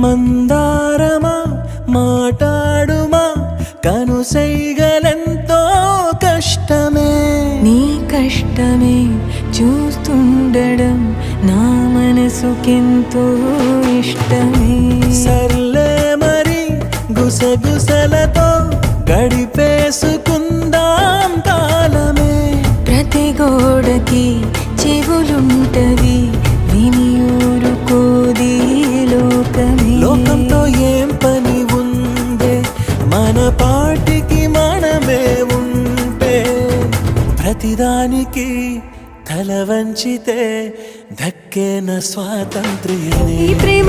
మందారమా మాటాడుమా కనుసైగలెంతో కష్టమే. నీ కష్టమే చూస్తుండడం నా మనసుకెంతో ఇష్టమే. సర్లే మరి గుసగుసలతో గడిపేసుకుందాం కాలమే. ప్రతి గోడకి చెవులుంటవి విని ఊరుకోది లోకమే. లోకంతో ఏం పని ఉందే మన పాటికి మనమే ఉంటే. ప్రతిదానికి తల వంచితే దక్కేన స్వాతంత్ర్యమే. ఈ ప్రేమ